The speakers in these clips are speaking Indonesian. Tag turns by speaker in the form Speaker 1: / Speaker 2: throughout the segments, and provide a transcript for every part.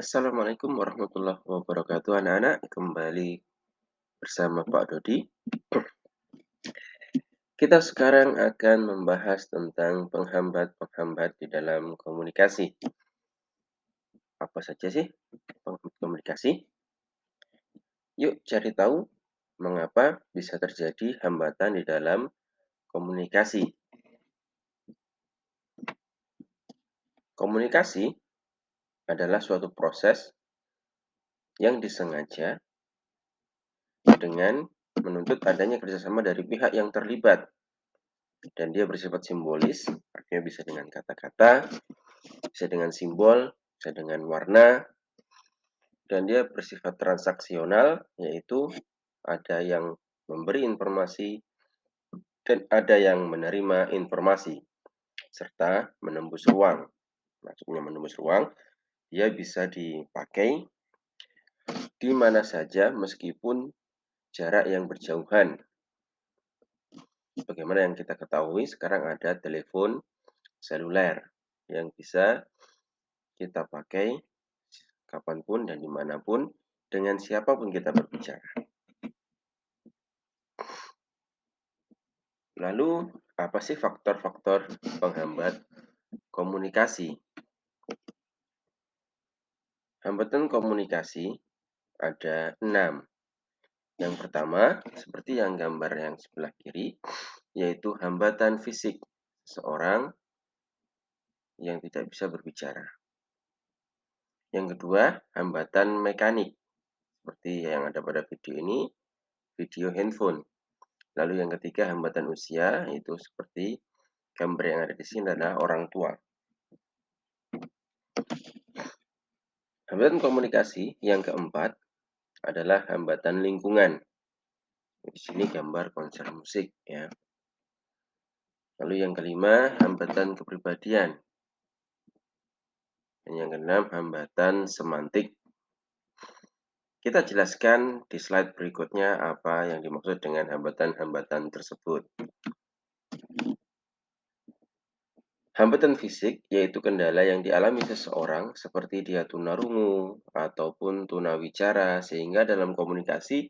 Speaker 1: Assalamualaikum warahmatullahi wabarakatuh anak-anak, kembali bersama Pak Dodi. Kita sekarang akan membahas tentang penghambat-penghambat di dalam komunikasi. Apa saja sih penghambat komunikasi? Yuk cari tahu mengapa bisa terjadi hambatan di dalam komunikasi. Komunikasi adalah suatu proses yang disengaja dengan menuntut adanya kerjasama dari pihak yang terlibat. Dan dia bersifat simbolis, artinya bisa dengan kata-kata, bisa dengan simbol, bisa dengan warna, dan dia bersifat transaksional, yaitu ada yang memberi informasi dan ada yang menerima informasi, serta menembus ruang. Maksudnya menembus ruang, dia bisa dipakai di mana saja meskipun jarak yang berjauhan. Bagaimana yang kita ketahui, sekarang ada telepon seluler yang bisa kita pakai kapanpun dan dimanapun, dengan siapapun kita berbicara. Lalu, apa sih faktor-faktor penghambat komunikasi? Hambatan komunikasi ada 6. Yang pertama, seperti yang gambar yang sebelah kiri, yaitu hambatan fisik seorang yang tidak bisa berbicara. Yang kedua, hambatan mekanik, seperti yang ada pada video ini, video handphone. Lalu yang ketiga, hambatan usia, itu seperti gambar yang ada di sini adalah orang tua. Hambatan komunikasi yang keempat adalah hambatan lingkungan. Di sini gambar konser musik ya. Lalu yang kelima, hambatan kepribadian. Dan yang keenam, hambatan semantik. Kita jelaskan di slide berikutnya apa yang dimaksud dengan hambatan-hambatan tersebut. Hambatan fisik yaitu kendala yang dialami seseorang seperti dia tunarungu ataupun tunawicara, sehingga dalam komunikasi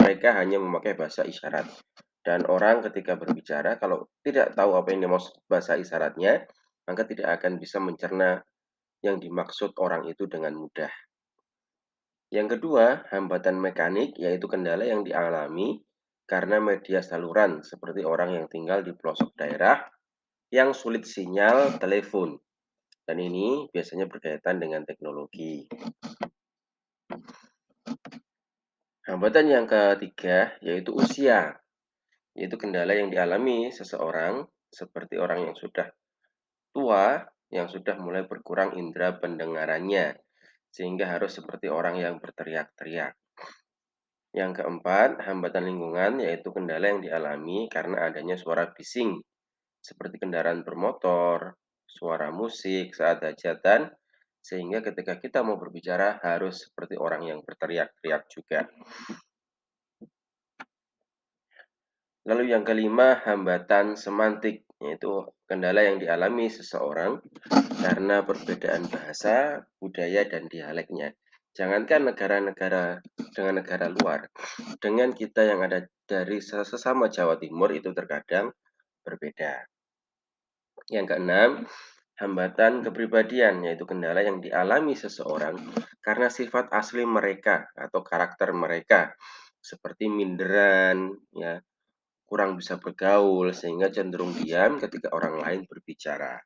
Speaker 1: mereka hanya memakai bahasa isyarat. Dan orang ketika berbicara, kalau tidak tahu apa yang dimaksud bahasa isyaratnya, maka tidak akan bisa mencerna yang dimaksud orang itu dengan mudah. Yang kedua, hambatan mekanik yaitu kendala yang dialami karena media saluran seperti orang yang tinggal di pelosok daerah yang sulit sinyal telepon. Dan ini biasanya berkaitan dengan teknologi. Hambatan yang ketiga yaitu usia, yaitu kendala yang dialami seseorang seperti orang yang sudah tua, yang sudah mulai berkurang indera pendengarannya, sehingga harus seperti orang yang berteriak-teriak. Yang keempat, hambatan lingkungan, yaitu kendala yang dialami karena adanya suara bising, seperti kendaraan bermotor, suara musik saat hajatan, sehingga ketika kita mau berbicara harus seperti orang yang berteriak-teriak juga. Lalu yang kelima, hambatan semantik, yaitu kendala yang dialami seseorang karena perbedaan bahasa, budaya, dan dialeknya. Jangankan negara-negara dengan negara luar, dengan kita yang ada dari sesama Jawa Timur itu terkadang berbeda. Yang keenam, hambatan kepribadian, yaitu kendala yang dialami seseorang karena sifat asli mereka atau karakter mereka, seperti minderan, ya, kurang bisa bergaul, sehingga cenderung diam ketika orang lain berbicara.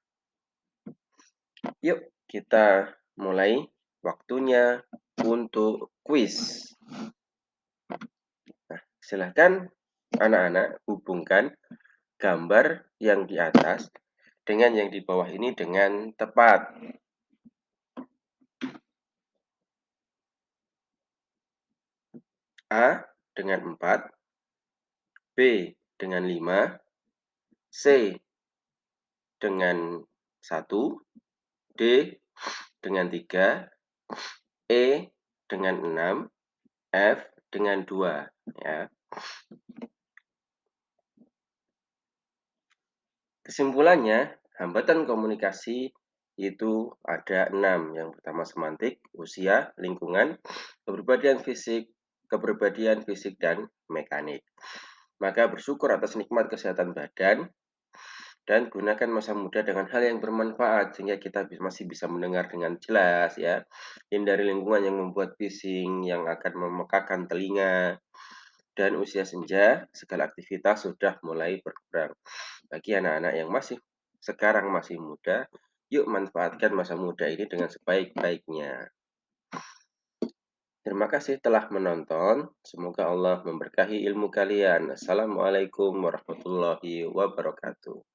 Speaker 1: Yuk, kita mulai. Waktunya untuk kuis. Nah, silahkan anak-anak hubungkan gambar yang di atas dengan yang di bawah ini dengan tepat. A dengan 4, B dengan 5, C dengan 1, D dengan 3, E dengan 6, F dengan 2. Ya. Kesimpulannya, hambatan komunikasi Itu ada 6. Yang pertama semantik, usia, lingkungan, kepribadian fisik dan mekanik. Maka bersyukur atas nikmat kesehatan badan dan gunakan masa muda dengan hal yang bermanfaat sehingga kita masih bisa mendengar dengan jelas ya. Hindari lingkungan yang membuat bising, yang akan memekakan telinga. Dan usia senja, segala aktivitas sudah mulai berkurang. Bagi anak-anak yang sekarang masih muda, yuk manfaatkan masa muda ini dengan sebaik-baiknya. Terima kasih telah menonton. Semoga Allah memberkahi ilmu kalian. Assalamualaikum warahmatullahi wabarakatuh.